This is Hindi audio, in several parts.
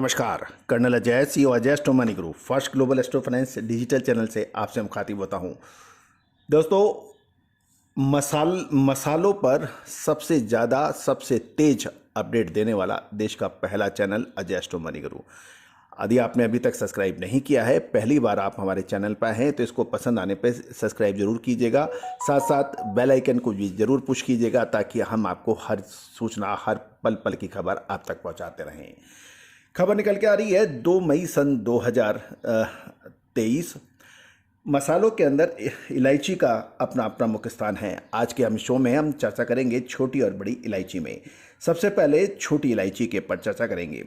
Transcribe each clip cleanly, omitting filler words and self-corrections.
नमस्कार, colonel Ajay CEO Ajay astro money group first global astro finance digital channel से आपसे मुखातिब होता हूं। दोस्तों, मसालों पर सबसे ज़्यादा सबसे तेज अपडेट देने वाला देश का पहला channel Ajay astro money group. यदि आपने अभी तक सब्सक्राइब नहीं किया है, पहली बार आप हमारे चैनल पर हैं तो इसको पसंद आने पे सब्सक्राइब जरूर कीजिएगा। साथ साथ बेल आइकन को भी जरूर पुश कीजिएगा ताकि हम आपको हर सूचना, हर पल पल की खबर आप तक पहुंचाते रहें। खबर निकल के आ रही है 2 मई सन 2023। मसालों के अंदर इलायची का अपना प्रमुख स्थान है। आज के हम शो में हम चर्चा करेंगे छोटी और बड़ी इलायची में। सबसे पहले छोटी इलायची के पर चर्चा करेंगे।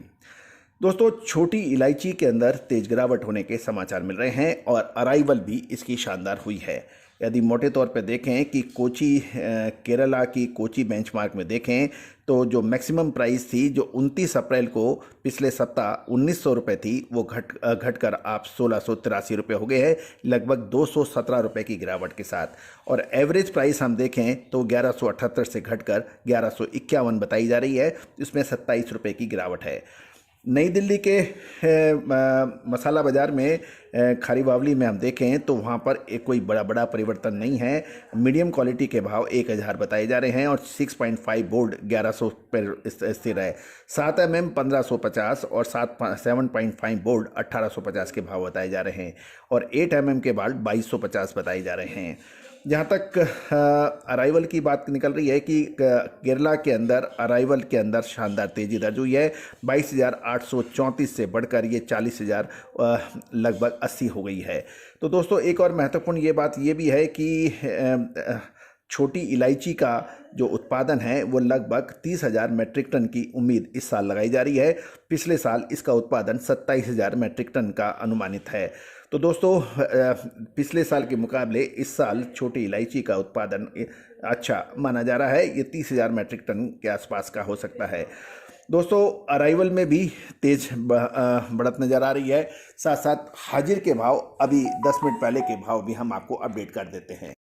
दोस्तों, छोटी इलायची के अंदर तेज गिरावट होने के समाचार मिल रहे हैं और अराइवल भी इसकी शानदार हुई है। यदि मोटे तौर पर देखें कि कोची, केरला की कोची बेंचमार्क में देखें तो जो मैक्सिमम प्राइस थी, जो 29 अप्रैल को पिछले सप्ताह 1900 रुपये थी, वो घटकर आप 1683 रुपये हो गए हैं, लगभग 217 रुपये की गिरावट के साथ। और एवरेज प्राइस हम देखें तो 1178 से घटकर 1151 बताई जा रही है, इसमें 27 रुपये की गिरावट है। नई दिल्ली के मसाला बाज़ार में खारीबावली में हम देखें तो वहाँ पर एक कोई बड़ा परिवर्तन नहीं है। मीडियम क्वालिटी के भाव 1000 बताए जा रहे हैं और 6.5 बोल्ड 1100 पर स्थिर है। 7 mm 1550 और 7.5 बोल्ड 1850 के भाव बताए जा रहे हैं और 8 mm के बाल्ट 2250 बताए जा रहे हैं। जहाँ तक अराइवल की बात निकल रही है कि केरला के अंदर अराइवल के अंदर शानदार तेज़ी दर्ज हुई है। 22,834 से बढ़कर ये 40,000 लगभग 80 हो गई है। तो दोस्तों, एक और महत्वपूर्ण ये बात ये भी है कि छोटी इलायची का जो उत्पादन है वो लगभग 30,000 मेट्रिक टन की उम्मीद इस साल लगाई जा रही है। पिछले साल इसका उत्पादन 27,000 मेट्रिक टन का अनुमानित है। तो दोस्तों, पिछले साल के मुकाबले इस साल छोटी इलायची का उत्पादन अच्छा माना जा रहा है। ये 30,000 मेट्रिक टन के आसपास का हो सकता है। दोस्तों, अराइवल में भी तेज बढ़त नज़र आ रही है। साथ साथ हाजिर के भाव, अभी 10 मिनट पहले के भाव भी हम आपको अपडेट कर देते हैं।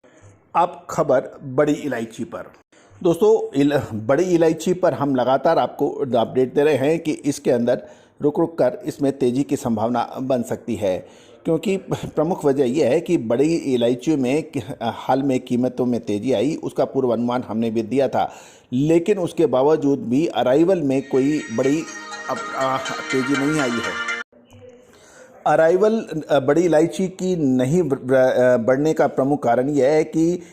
अब खबर बड़ी इलायची पर। दोस्तों, बड़ी इलायची पर हम लगातार आपको अपडेट दे रहे हैं कि इसके अंदर रुक कर इसमें तेज़ी की संभावना बन सकती है, क्योंकि प्रमुख वजह यह है कि बड़ी इलायची में हाल में कीमतों में तेज़ी आई। उसका पूर्वानुमान हमने भी दिया था, लेकिन उसके बावजूद भी अराइवल में कोई बड़ी तेज़ी नहीं आई है। अराइवल बड़ी इलायची की नहीं बढ़ने का प्रमुख कारण यह है कि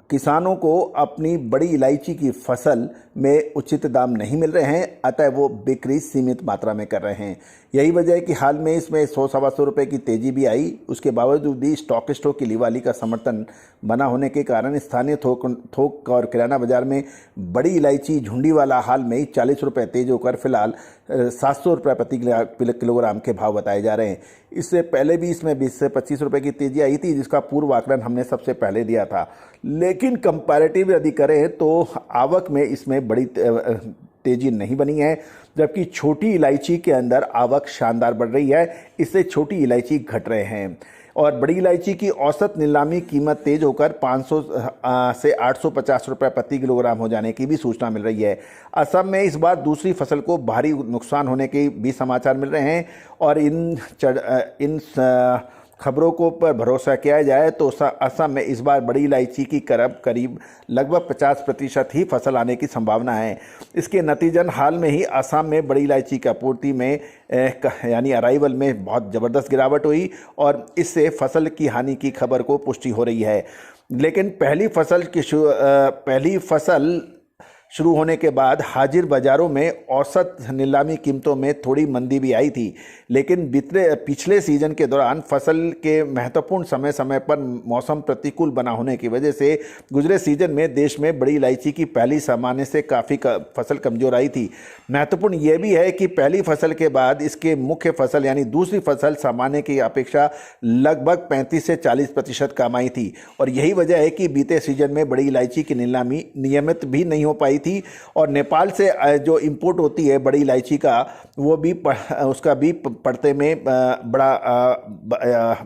किसानों को अपनी बड़ी इलायची की फसल में उचित दाम नहीं मिल रहे हैं, अतः वो बिक्री सीमित मात्रा में कर रहे हैं। यही वजह है कि हाल में इसमें 100-125 रुपये की तेज़ी भी आई। उसके बावजूद भी स्टॉकिस्टों की लिवाली का समर्थन बना होने के कारण स्थानीय थोक और किराना बाजार में बड़ी इलायची झुंडी वाला हाल में 40 रुपये तेज होकर फिलहाल 700 रुपये प्रति किलोग्राम के भाव बताए जा रहे हैं। इससे पहले भी इसमें 20 से 25 रुपये की तेज़ी आई थी, जिसका पूर्व आकलन हमने सबसे पहले दिया था। लेकिन कंपैरेटिव यदि करें तो आवक में इसमें बड़ी तेजी नहीं बनी है, जबकि छोटी इलायची के अंदर आवक शानदार बढ़ रही है। इससे छोटी इलायची घट रहे हैं और बड़ी इलायची की औसत नीलामी कीमत तेज होकर 500 से 850 रुपये प्रति किलोग्राम हो जाने की भी सूचना मिल रही है। असम में इस बार दूसरी फसल को भारी नुकसान होने के भी समाचार मिल रहे हैं और इन खबरों को पर भरोसा किया जाए तो असम में इस बार बड़ी इलायची की करीब लगभग 50% ही फसल आने की संभावना है। इसके नतीजन हाल में ही असम में बड़ी इलायची की आपूर्ति में यानी अराइवल में बहुत ज़बरदस्त गिरावट हुई और इससे फसल की हानि की खबर को पुष्टि हो रही है। लेकिन पहली फसल शुरू होने के बाद हाजिर बाज़ारों में औसत नीलामी कीमतों में थोड़ी मंदी भी आई थी, लेकिन पिछले सीजन के दौरान फसल के महत्वपूर्ण समय पर मौसम प्रतिकूल बना होने की वजह से गुजरे सीजन में देश में बड़ी इलायची की पहली सामान्य से काफ़ी फसल कमज़ोर आई थी। महत्वपूर्ण यह भी है कि पहली फसल के बाद इसके मुख्य फसल यानी दूसरी फसल सामान्य की अपेक्षा लगभग 35 से 40% कम आई थी और यही वजह है कि बीते सीजन में बड़ी इलायची की नीलामी नियमित भी नहीं हो पाई थी। और नेपाल से जो इंपोर्ट होती है बड़ी इलायची का, वो भी उसका भी पड़ते में बड़ा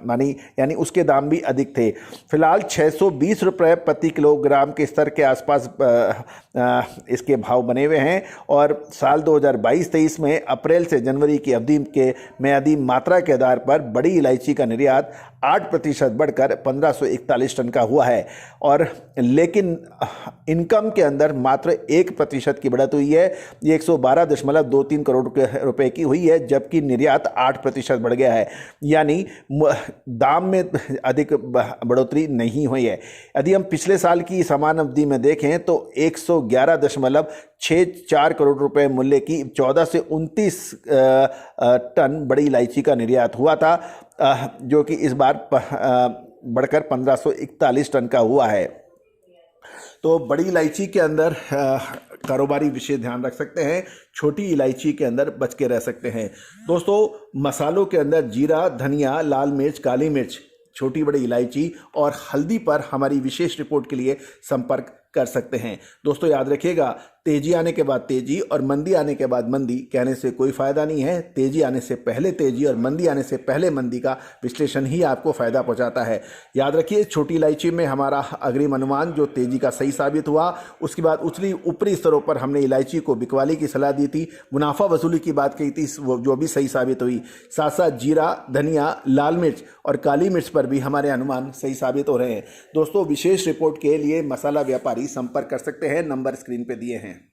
मानी यानी उसके दाम भी अधिक थे। फिलहाल 620 रुपये प्रति किलोग्राम के स्तर के आसपास इसके भाव बने हुए हैं। और साल 2022-23 में अप्रैल से जनवरी की अवधि में अधिक मात्रा के आधार पर बड़ी इलायची का निर्यात 8% बढ़कर 1541 टन का हुआ है। और लेकिन इनकम के अंदर मात्र 1% की बढ़त हुई है, ये 112.23 करोड़ रुपए की हुई है, जबकि निर्यात 8% बढ़ गया है, यानी दाम में अधिक बढ़ोतरी नहीं हुई है। यदि हम पिछले साल की समान अवधि में देखें तो 111.64 करोड़ रुपए मूल्य की 14 से 29 टन बड़ी इलायची का निर्यात हुआ था, जो कि इस बार बढ़कर 1541 टन का हुआ है। तो बड़ी इलायची के अंदर कारोबारी विशेष ध्यान रख सकते हैं, छोटी इलायची के अंदर बच के रह सकते हैं। दोस्तों, मसालों के अंदर जीरा, धनिया, लाल मिर्च, काली मिर्च, छोटी बड़ी इलायची और हल्दी पर हमारी विशेष रिपोर्ट के लिए संपर्क कर सकते हैं। दोस्तों याद रखिएगा, तेजी आने के बाद तेजी और मंदी आने के बाद मंदी कहने से कोई फायदा नहीं है। तेजी आने से पहले तेजी और मंदी आने से पहले मंदी का विश्लेषण ही आपको फायदा पहुंचाता है। याद रखिए, छोटी इलायची में हमारा अग्रिम अनुमान जो तेजी का सही साबित हुआ, उसके बाद उछली ऊपरी स्तरों पर हमने इलायची को बिकवाली की सलाह दी थी, मुनाफा वसूली की बात कही थी, वो जो भी सही साबित हुई। साथ साथ जीरा, धनिया, लाल मिर्च और काली मिर्च पर भी हमारे अनुमान सही साबित हो रहे हैं। दोस्तों, विशेष रिपोर्ट के लिए मसाला व्यापारी संपर्क कर सकते हैं, नंबर स्क्रीन पे दिए हैं।